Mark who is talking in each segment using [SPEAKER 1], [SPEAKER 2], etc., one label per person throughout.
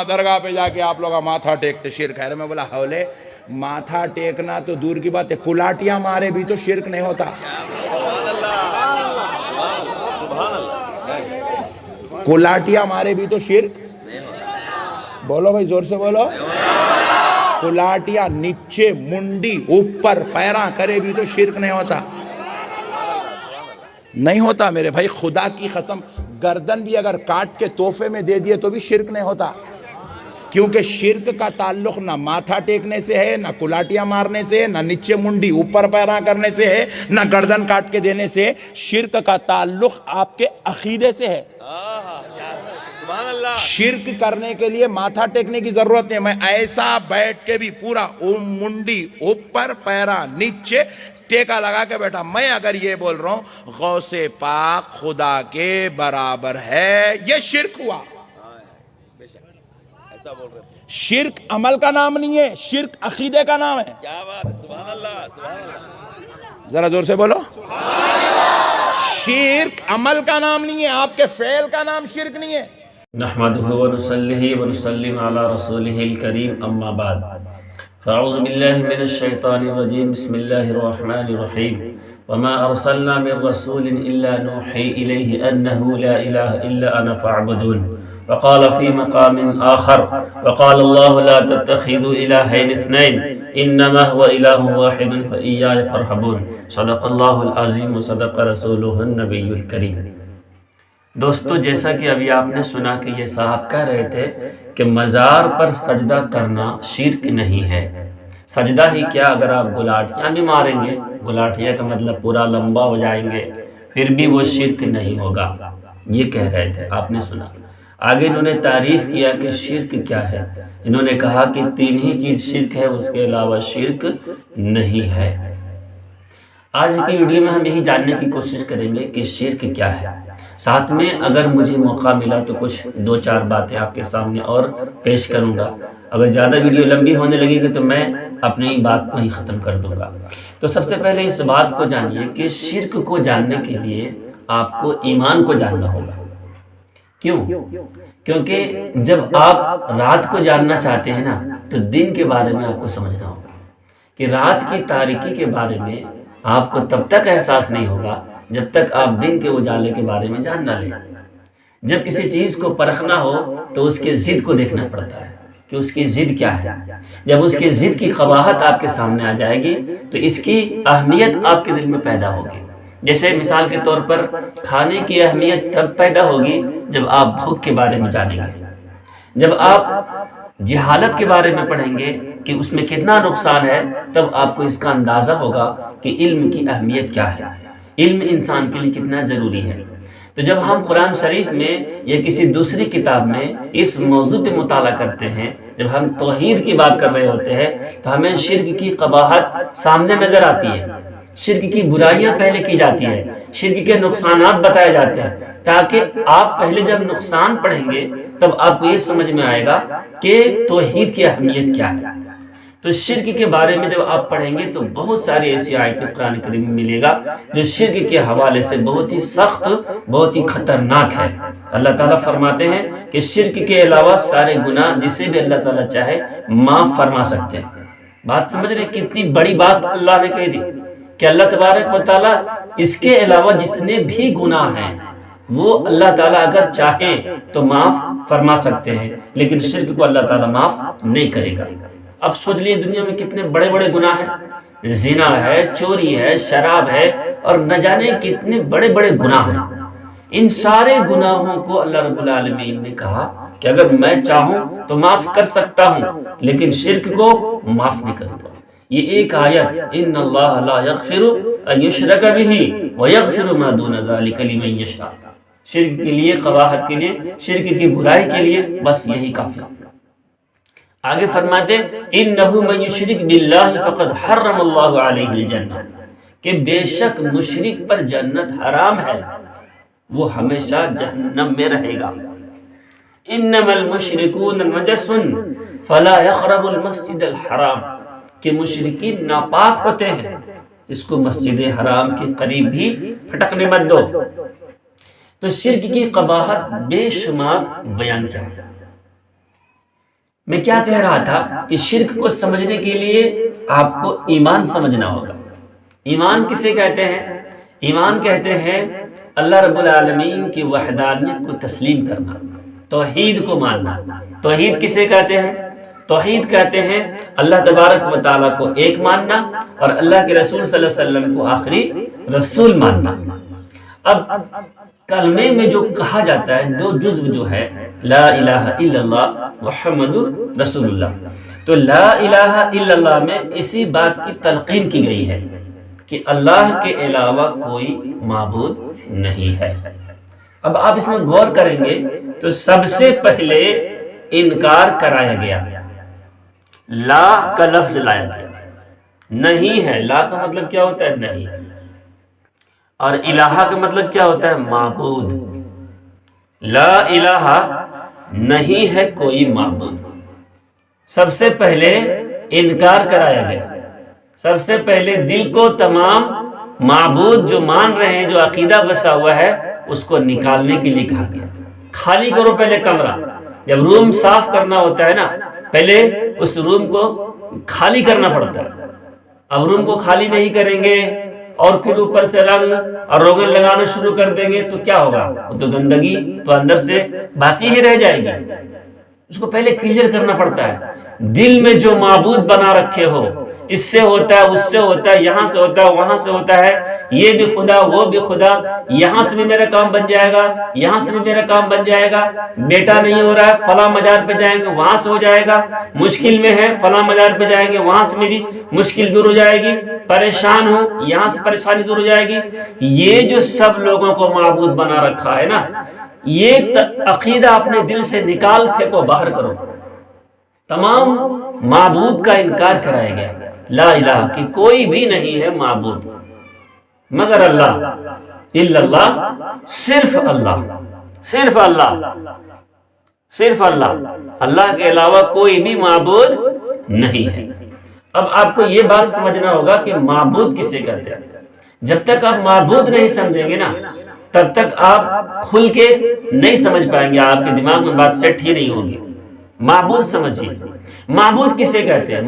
[SPEAKER 1] درگاہ پہ جا کے آپ لوگ ماتھا ٹیکتے شرک ہے. میں بولا حولے ماتھا ٹیکنا تو دور کی بات ہے، کلاٹیاں مارے بھی تو شرک نہیں ہوتا. کلاٹیاں مارے بھی تو شرک، بولو بھائی زور سے بولو. کلاٹیاں نیچے منڈی اوپر پیراں کرے بھی تو شرک نہیں ہوتا. نہیں ہوتا میرے بھائی، خدا کی قسم گردن بھی اگر کاٹ کے تحفے میں دے دیے تو بھی شرک نہیں ہوتا. کیونکہ شرک کا تعلق نہ ماتھا ٹیکنے سے ہے، نہ کلاٹیاں مارنے سے، نہ نیچے منڈی اوپر پیراں کرنے سے ہے، نہ گردن کاٹ کے دینے سے. شرک کا تعلق آپ کے عقیدے سے ہے. شرک کرنے کے لیے ماتھا ٹیکنے کی ضرورت نہیں. میں ایسا بیٹھ کے بھی پورا منڈی اوپر پیراں نیچے ٹیکا لگا کے بیٹھا، میں اگر یہ بول رہا ہوں غوث پاک خدا کے برابر ہے، یہ شرک ہوا. شرک عمل کا نام نہیں ہے، شرک عقیدے کا نام ہے. کیا بات ہے، سبحان اللہ سبحان اللہ. ذرا زور سے بولو. شرک عمل کا نام نہیں ہے، آپ کے فعل کا نام شرک نہیں ہے.
[SPEAKER 2] نحمده ونصلي ونسلم على رسوله الكريم اما بعد فاعوذ بالله من الشيطان الرجيم بسم الله الرحمن الرحيم وما ارسلنا من رسول الا نوحي اليه انه لا اله الا انا فاعبدون وقال في مقام آخر وقال الله لا تتخذوا إلهين اثنين إنما هو إله واحد فإياي فارهبون صدق الله العظيم وصدق رسوله النبي الكريم. دوستو جیسا کہ ابھی آپ نے سنا کہ یہ صاحب کہہ رہے تھے کہ مزار پر سجدہ کرنا شرک نہیں ہے. سجدہ ہی کیا، اگر آپ گلاٹیاں بھی ماریں گے، گلاٹیاں کا مطلب پورا لمبا ہو جائیں گے، پھر بھی وہ شرک نہیں ہوگا. یہ کہہ رہے تھے، آپ نے سنا. آگے انہوں نے تعریف کیا کہ شرک کیا ہے. انہوں نے کہا کہ 3 ہی چیز شرک ہے، اس کے علاوہ شرک نہیں ہے. آج کی ویڈیو میں ہم یہی جاننے کی کوشش کریں گے کہ شرک کیا ہے. ساتھ میں اگر مجھے موقع ملا تو کچھ 2-4 باتیں آپ کے سامنے اور پیش کروں گا. اگر زیادہ ویڈیو لمبی ہونے لگے گی تو میں اپنی بات کو ہی ختم کر دوں گا. تو سب سے پہلے اس بات کو جانیے کہ شرک کو جاننے کے لیے آپ کو ایمان کو جاننا ہوگا. کیوں؟ کیونکہ جب آپ رات کو جاننا چاہتے ہیں نا تو دن کے بارے میں آپ کو سمجھنا ہوگا کہ رات کی تاریکی کے بارے میں آپ کو تب تک احساس نہیں ہوگا جب تک آپ دن کے اجالے کے بارے میں جان نہ لیں. جب کسی چیز کو پرکھنا ہو تو اس کے ضد کو دیکھنا پڑتا ہے کہ اس کی ضد کیا ہے. جب اس کی ضد کی قباحت آپ کے سامنے آ جائے گی تو اس کی اہمیت آپ کے دل میں پیدا ہوگی. جیسے مثال کے طور پر کھانے کی اہمیت تب پیدا ہوگی جب آپ بھوک کے بارے میں جانیں گے. جب آپ جہالت کے بارے میں پڑھیں گے کہ اس میں کتنا نقصان ہے، تب آپ کو اس کا اندازہ ہوگا کہ علم کی اہمیت کیا ہے، علم انسان کے لیے کتنا ضروری ہے. تو جب ہم قرآن شریف میں یا کسی دوسری کتاب میں اس موضوع پہ مطالعہ کرتے ہیں، جب ہم توحید کی بات کر رہے ہوتے ہیں تو ہمیں شرک کی قباحت سامنے نظر آتی ہے. شرک کی برائیاں پہلے کی جاتی ہیں، شرک کے نقصانات بتائے جاتے ہیں، تاکہ آپ پہلے جب نقصان پڑھیں گے تب آپ کو یہ سمجھ میں آئے گا کہ توحید کی اہمیت کیا ہے. تو شرک کے بارے میں جب آپ پڑھیں گے تو بہت ساری ایسی آیتیں قرآن کریم میں ملے گا جو شرک کے حوالے سے بہت ہی سخت، بہت ہی خطرناک ہے. اللہ تعالیٰ فرماتے ہیں کہ شرک کے علاوہ سارے گناہ جسے بھی اللہ تعالیٰ چاہے معاف فرما سکتے ہیں. بات سمجھ رہے، کتنی بڑی بات اللہ نے کہہ دی کہ اللہ تبارک و تعالیٰ اس کے علاوہ جتنے بھی گناہ ہیں وہ اللہ تعالیٰ اگر چاہے تو معاف فرما سکتے ہیں، لیکن شرک کو اللہ تعالیٰ معاف نہیں کرے گا. اب سوچ لیے دنیا میں کتنے بڑے بڑے گناہ ہیں، زنا ہے، چوری ہے، شراب ہے، اور نہ جانے کتنے بڑے بڑے گناہ ہیں. ان سارے گناہوں کو اللہ رب العالمین نے کہا کہ اگر میں چاہوں تو معاف کر سکتا ہوں، لیکن شرک کو معاف نہیں کروں گا. یہ ایک آیت، ان اللہ لا یغفر ان یشرک بہ ویغفر ما دون ذلک لمن یشاء، شرک کے لیے، قباحت کے لیے، شرک کی برائی کے لیے بس یہی کافی. آگے فرماتے انہو من یشرک باللہ فقد حرم اللہ علیہ الجنہ، کہ بے شک مشرک پر جنت حرام ہے، وہ ہمیشہ جہنم میں رہے گا. انما المشرکون نجس فلا یقربوا المسجد الحرام، کہ مشرکین ناپاک ہوتے ہیں، اس کو مسجد حرام کے قریب بھی پھٹکنے مت دو. تو شرک کی قباحت بے شمار بیان کیا ہے. میں کیا کہہ رہا تھا کہ شرک کو سمجھنے کے لیے آپ کو ایمان سمجھنا ہوگا۔ ایمان کسے کہتے ہیں؟ ایمان کہتے ہیں اللہ رب العالمین کی وحدانیت کو تسلیم کرنا، توحید کو ماننا۔ توحید کسے کہتے ہیں؟ توحید کہتے ہیں اللہ تبارک و تعالیٰ کو ایک ماننا اور اللہ کے رسول صلی اللہ علیہ وسلم کو آخری رسول ماننا۔ اب کلمے میں جو کہا جاتا ہے، دو جزو جو ہے، لا الہ الا اللہ محمد رسول اللہ، تو لا الہ الا اللہ میں اسی بات کی تلقین کی گئی ہے کہ اللہ کے علاوہ کوئی معبود نہیں ہے۔ اب آپ اس میں غور کریں گے تو سب سے پہلے انکار کرایا گیا، لا کا لفظ لایا گیا، نہیں ہے۔ لا کا مطلب کیا ہوتا ہے؟ نہیں۔ اور الہ کا مطلب کیا ہوتا ہے؟ معبود۔ لا الہ نہیں ہے کوئی معبود۔ سب سے پہلے انکار کرایا گیا، سب سے پہلے دل کو تمام معبود جو مان رہے ہیں، جو عقیدہ بسا ہوا ہے، اس کو نکالنے کے لیے کہا گیا۔ خالی کرو پہلے کمرہ، جب روم صاف کرنا ہوتا ہے نا، پہلے اس روم کو خالی کرنا پڑتا ہے۔ اب روم کو خالی نہیں کریں گے اور پھر اوپر سے رنگ اور روغن لگانا شروع کر دیں گے تو کیا ہوگا؟ وہ تو گندگی تو اندر سے باقی ہی رہ جائے گی۔ اس کو پہلے کلیئر کرنا پڑتا ہے۔ دل میں جو معبود بنا رکھے ہو، اس سے ہوتا ہے، اس سے ہوتا ہے، یہاں سے ہوتا ہے، وہاں سے ہوتا ہے، یہ بھی خدا، وہ بھی خدا، یہاں سے بھی میرا کام بن جائے گا، یہاں سے بھی میرا کام بن جائے گا، بیٹا نہیں ہو رہا ہے فلاں مزار پہ جائیں گے وہاں سے ہو جائے گا، مشکل میں ہے فلاں مزار پہ جائیں گے وہاں سے میری مشکل دور ہو جائے گی، پریشان ہوں یہاں سے پریشانی دور ہو جائے گی۔ یہ جو سب لوگوں کو معبود بنا رکھا ہے نا، یہ عقیدہ اپنے دل سے نکال پھینکو، باہر کرو۔ تمام معبود کا انکار کرایا گیا، لا الہ کہ کوئی بھی نہیں ہے معبود مگر اللہ، الا اللہ صرف اللہ، صرف اللہ، صرف اللہ، اللہ کے علاوہ کوئی بھی معبود نہیں ہے۔ اب آپ کو یہ بات سمجھنا ہوگا کہ معبود کسے کہتے ہیں۔ جب تک آپ معبود نہیں سمجھیں گے نا، تب تک آپ کھل کے نہیں سمجھ پائیں گے، آپ کے دماغ میں بات سیٹ ہی نہیں ہوگی۔ معبود سمجھیے، معبود کسے کہتے ہیں؟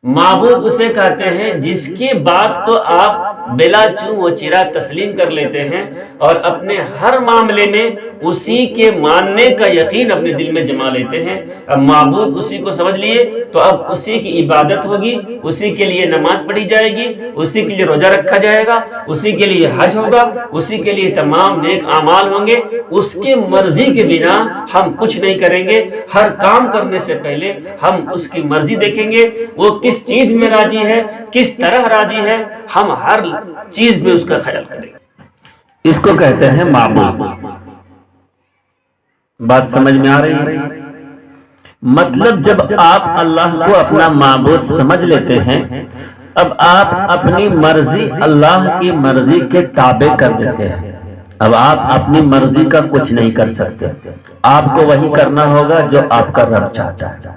[SPEAKER 2] معبود اسے کہتے ہیں جس کی بات کو آپ بلا چوں و چرا تسلیم کر لیتے ہیں اور اپنے ہر معاملے میں اسی کے ماننے کا یقین اپنے دل میں جما لیتے ہیں۔ اب معبود اسی کو سمجھ لیے تو اب اسی کی عبادت ہوگی، اسی کے لیے نماز پڑھی جائے گی، اسی کے لیے روزہ رکھا جائے گا، اسی کے لیے حج ہوگا، اسی کے لیے تمام نیک اعمال ہوں گے۔ اس کے مرضی کے بنا ہم کچھ نہیں کریں گے۔ ہر کام کرنے سے پہلے ہم اس کی مرضی دیکھیں گے، وہ کس چیز میں راضی ہے، کس طرح راضی ہے، ہم ہر چیز میں اس کا خیال کریں گے۔ اس کو کہتے ہیں معبود۔ بات سمجھ میں آ رہی ہے؟ مطلب جب آپ اللہ کو اپنا معبود سمجھ لیتے ہیں، اب آپ اپنی مرضی اللہ کی مرضی کے تابع کر دیتے ہیں۔ اب آپ اپنی مرضی کا کچھ نہیں کر سکتے، آپ کو وہی کرنا ہوگا جو آپ کا رب چاہتا ہے۔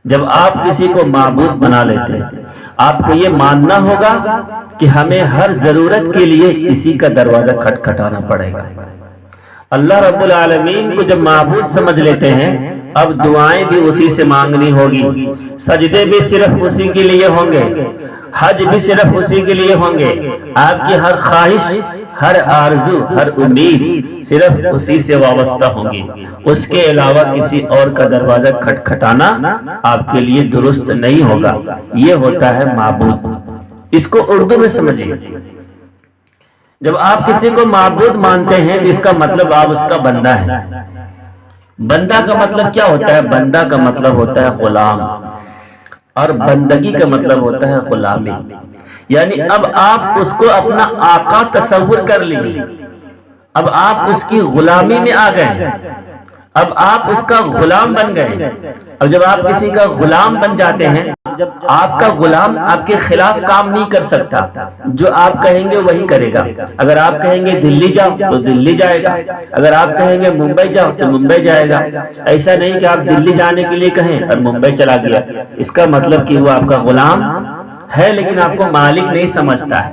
[SPEAKER 2] جب آپ کسی کو معبود بنا لیتے ہیں، آپ کو یہ ماننا ہوگا کہ ہمیں ہر ضرورت کے لیے اسی کا دروازہ کھٹکھٹانا پڑے گا۔ اللہ رب العالمین کو جب معبود سمجھ لیتے ہیں، اب دعائیں بھی اسی سے مانگنی ہوگی، سجدے بھی صرف اسی کے لیے ہوں گے، حج بھی صرف اسی کے لیے ہوں گے، آپ کی ہر خواہش، ہر آرزو، ہر امید صرف اسی سے وابستہ ہوں گی۔ اس کے علاوہ کسی اور کا دروازہ کھٹکھٹانا آپ کے لیے درست نہیں ہوگا۔ یہ ہوتا ہے معبود۔ اس کو اردو میں سمجھیے، جب آپ کسی کو معبود مانتے ہیں تو اس کا مطلب آپ اس کا بندہ ہے۔ بندہ کا مطلب کیا ہوتا ہے؟ بندہ کا مطلب ہوتا ہے غلام، اور بندگی کا مطلب ہوتا ہے غلامی۔ یعنی اب آپ اس کو اپنا آقا تصور کر لیے، اب آپ اس کی غلامی میں آ گئے، اب آپ اس کا غلام بن گئے۔ اب جب آپ کسی کا غلام بن جاتے ہیں، آپ کا غلام آپ کے خلاف کام نہیں کر سکتا، جو آپ کہیں گے وہی کرے گا۔ اگر آپ کہیں گے دلی جاؤ تو دلی جائے گا، اگر آپ کہیں گے ممبئی جاؤ تو ممبئی جائے گا۔ ایسا نہیں کہ آپ دلی جانے کے لیے کہیں اور ممبئی چلا گیا، اس کا مطلب کہ وہ آپ کا غلام ہے لیکن آپ کو مالک نہیں سمجھتا ہے۔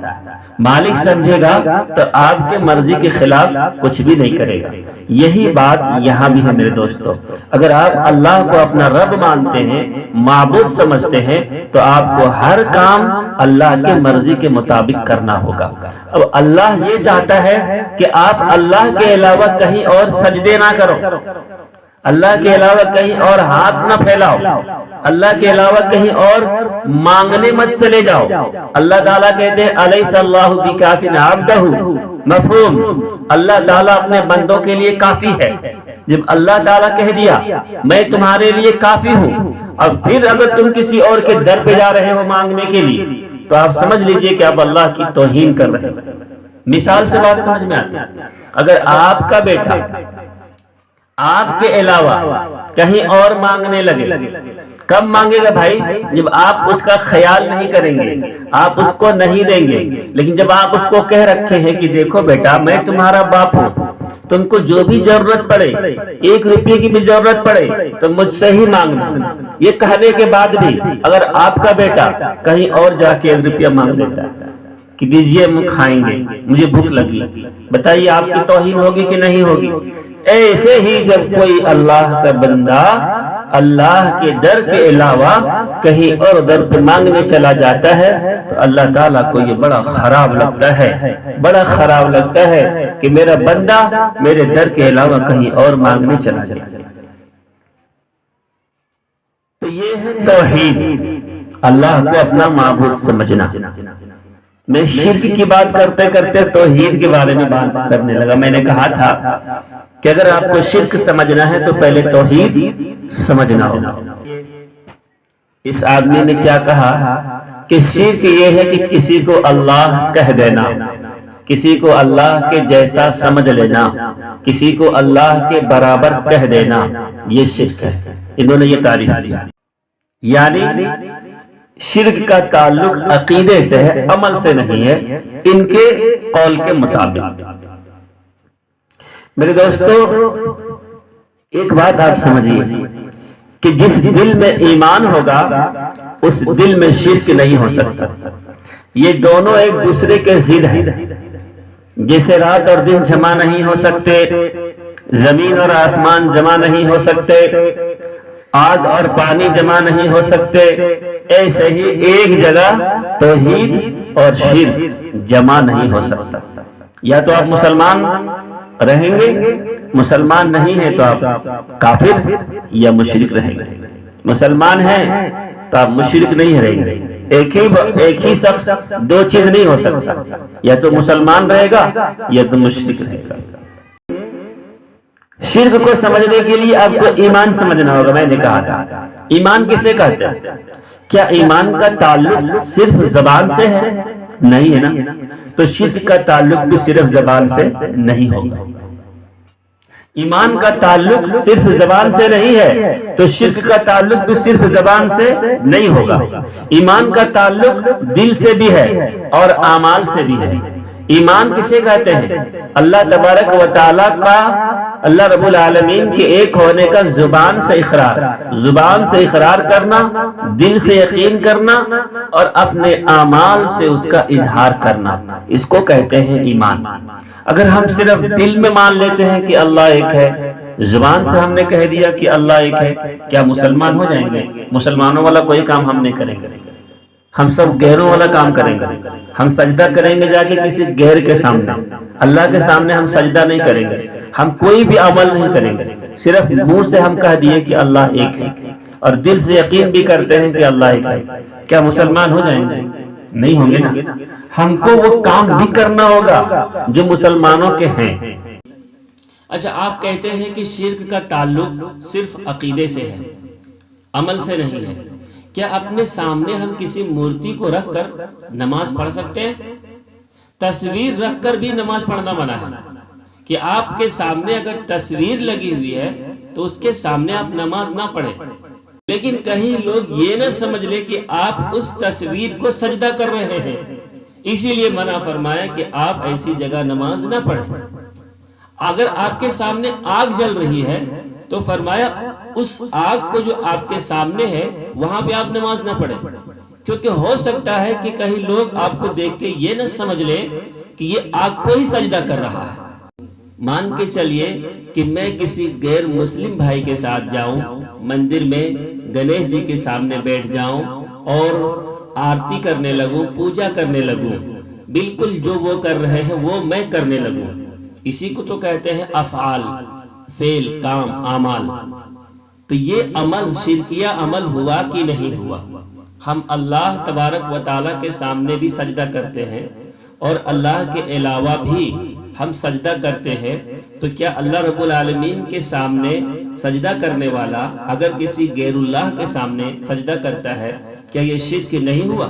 [SPEAKER 2] مالک سمجھے گا تو آپ کے مرضی کے خلاف کچھ بھی نہیں کرے گا۔ یہی بات یہاں بھی ہے میرے دوستو، اگر آپ اللہ کو اپنا رب مانتے ہیں، معبود سمجھتے ہیں، تو آپ کو ہر کام اللہ کے مرضی کے مطابق کرنا ہوگا۔ اب اللہ یہ چاہتا ہے کہ آپ اللہ کے علاوہ کہیں اور سجدے نہ کرو، اللہ کے علاوہ کہیں اور ہاتھ نہ پھیلاؤ، اللہ کے علاوہ کہیں اور مانگنے مت چلے جاؤ۔ اللہ تعالیٰ کہتے ہیں الیس اللہ بکاف عبدہ، مفہوم، اللہ تعالیٰ اپنے بندوں کے لیے کافی ہے۔ جب اللہ تعالیٰ کہہ دیا میں تمہارے لیے کافی ہوں، اب پھر اگر تم کسی اور کے در پہ جا رہے ہو مانگنے کے لیے تو آپ سمجھ لیجئے کہ آپ اللہ کی توہین کر رہے ہیں۔ مثال سے بات سمجھ میں آتی ہے، اگر آپ کا بیٹا آپ کے علاوہ کہیں اور مانگنے لگے، کب مانگے گا بھائی؟ جب آپ اس کا خیال نہیں کریں گے، آپ اس کو نہیں دیں گے۔ لیکن جب آپ اس کو کہہ رکھے ہیں کہ دیکھو بیٹا میں تمہارا باپ ہوں، تم کو جو بھی ضرورت پڑے، 1 روپے کی بھی ضرورت پڑے تو مجھ سے ہی مانگنا، یہ کہنے کے بعد بھی اگر آپ کا بیٹا کہیں اور جا کے 1 روپیہ مانگ لیتا ہے کہ دیجئے ہم کھائیں گے، مجھے بھوک لگی، بتائیے آپ کی توہین ہوگی کہ نہیں ہوگی؟ ایسے ہی جب کوئی اللہ کا بندہ اللہ کے در کے علاوہ کہیں اور در پہ مانگنے چلا جاتا ہے تو اللہ تعالیٰ کو یہ بڑا خراب لگتا ہے، بڑا خراب لگتا ہے کہ میرا بندہ میرے در کے علاوہ کہیں اور مانگنے چلا جاتا ہے۔ تو یہ ہے توحید، اللہ کو اپنا معبود سمجھنا۔ میں شرک کی بات کرتے کرتے توحید کے بارے میں بات کرنے لگا۔ میں نے کہا تھا کہ اگر آپ کو شرک سمجھنا ہے تو پہلے توحید سمجھنا ہوگا۔ اس آدمی نے کیا کہا کہ شرک یہ ہے کہ کسی کو اللہ کہہ دینا، کسی کو اللہ کے جیسا سمجھ لینا، کسی کو اللہ کے برابر کہہ دینا، یہ شرک ہے۔ انہوں نے یہ تعریف کیا، یعنی شرک کا تعلق عقیدے سے ہے، عمل سے نہیں ہے، ان کے قول کے مطابق۔ میرے دوستو ایک بات آپ سمجھیے کہ جس دل میں ایمان ہوگا اس دل میں شرک نہیں ہو سکتا۔ یہ دونوں ایک دوسرے کے ضد ہیں، جیسے رات اور دن جمع نہیں ہو سکتے، زمین اور آسمان جمع نہیں ہو سکتے، آگ اور پانی جمع نہیں ہو سکتے، ایسے ہی ایک جگہ توحید اور شرک جمع نہیں ہو سکتا۔ یا تو آپ مسلمان رہیں گے، مسلمان نہیں ہیں تو آپ کافر یا مشرک رہیں گے، مسلمان ہیں تو آپ مشرک نہیں رہیں گے۔ ایک ہی شخص 2 چیز نہیں ہو سکتا، یا تو مسلمان رہے گا یا تو مشرک رہے گا۔ شرک کو سمجھنے کے لیے آپ کو ایمان سمجھنا ہوگا۔ میں نے کہا تھا ایمان کسے کہتے ہیں؟ کیا ایمان کا تعلق صرف زبان سے ہے؟ نہیں ہے نا، تو شرک کا تعلق بھی صرف زبان سے نہیں ہوگا۔ ایمان کا تعلق صرف زبان سے نہیں ہے تو شرک کا تعلق بھی صرف زبان سے نہیں ہوگا۔ ایمان کا تعلق دل سے بھی ہے اور اعمال سے بھی ہے۔ ایمان کسے کہتے ہیں؟ اللہ تبارک و تعالیٰ کا، اللہ رب العالمین کے ایک ہونے کا زبان سے اقرار کرنا، دل سے یقین کرنا اور اپنے اعمال سے اس کا اظہار کرنا، اس کو کہتے ہیں ایمان۔ اگر ہم صرف دل میں مان لیتے ہیں کہ اللہ ایک ہے، زبان سے ہم نے کہہ دیا کہ اللہ ایک ہے، کیا مسلمان ہو جائیں گے؟ مسلمانوں والا کوئی کام ہم نہیں کریں گے، ہم سب غیروں والا کام کریں گے۔ ہم سجدہ کریں گے جا کے کسی غیر کے سامنے، اللہ کے سامنے ہم سجدہ نہیں کریں گے، ہم کوئی بھی عمل نہیں کریں گے، صرف منہ سے ہم کہہ دیے کہ اللہ ایک ہے اور دل سے یقین بھی کرتے ہیں کہ اللہ ایک ہے، کیا مسلمان ہو جائیں گے؟ نہیں ہوں گے نا۔ ہم کو وہ کام بھی کرنا ہوگا جو مسلمانوں کے ہیں۔
[SPEAKER 3] اچھا، آپ کہتے ہیں کہ شرک کا تعلق صرف عقیدے سے ہے، عمل سے نہیں ہے۔ کیا اپنے سامنے ہم کسی مورتی کو رکھ کر نماز پڑھ سکتے ہیں؟ تصویر رکھ کر بھی نماز پڑھنا منع ہے کہ آپ کے سامنے اگر تصویر لگی ہوئی ہے تو اس کے سامنے آپ نماز نہ پڑھیں، لیکن کہیں لوگ یہ نہ سمجھ لے کہ آپ اس تصویر کو سجدہ کر رہے ہیں، اسی لیے منع فرمایا کہ آپ ایسی جگہ نماز نہ پڑھیں۔ اگر آپ کے سامنے آگ جل رہی ہے تو فرمایا اس آگ کو جو آپ کے سامنے ہے وہاں پہ آپ نماز نہ پڑھیں، کیونکہ ہو سکتا ہے کہ کہیں لوگ آپ کو دیکھ کے یہ نہ سمجھ لیں کہ یہ آگ کو ہی سجدہ کر رہا ہے۔ مان کے چلیے کہ میں کسی غیر مسلم بھائی کے ساتھ جاؤں، مندر میں گنیش جی کے سامنے بیٹھ جاؤں اور آرتی کرنے لگوں، پوجا کرنے لگوں، بالکل جو وہ کر رہے ہیں وہ میں کرنے لگوں، اسی کو تو کہتے ہیں افعال، فعل، کام، اعمال۔ تو یہ عمل شرکیہ عمل ہوا کہ نہیں ہوا؟ ہم اللہ تبارک و تعالیٰ کے سامنے بھی سجدہ کرتے ہیں اور اللہ کے علاوہ بھی ہم سجدہ کرتے ہیں، تو کیا اللہ رب العالمین کے سامنے سجدہ کرنے والا اگر کسی غیر اللہ کے سامنے سجدہ کرتا ہے، کیا یہ شرک نہیں ہوا؟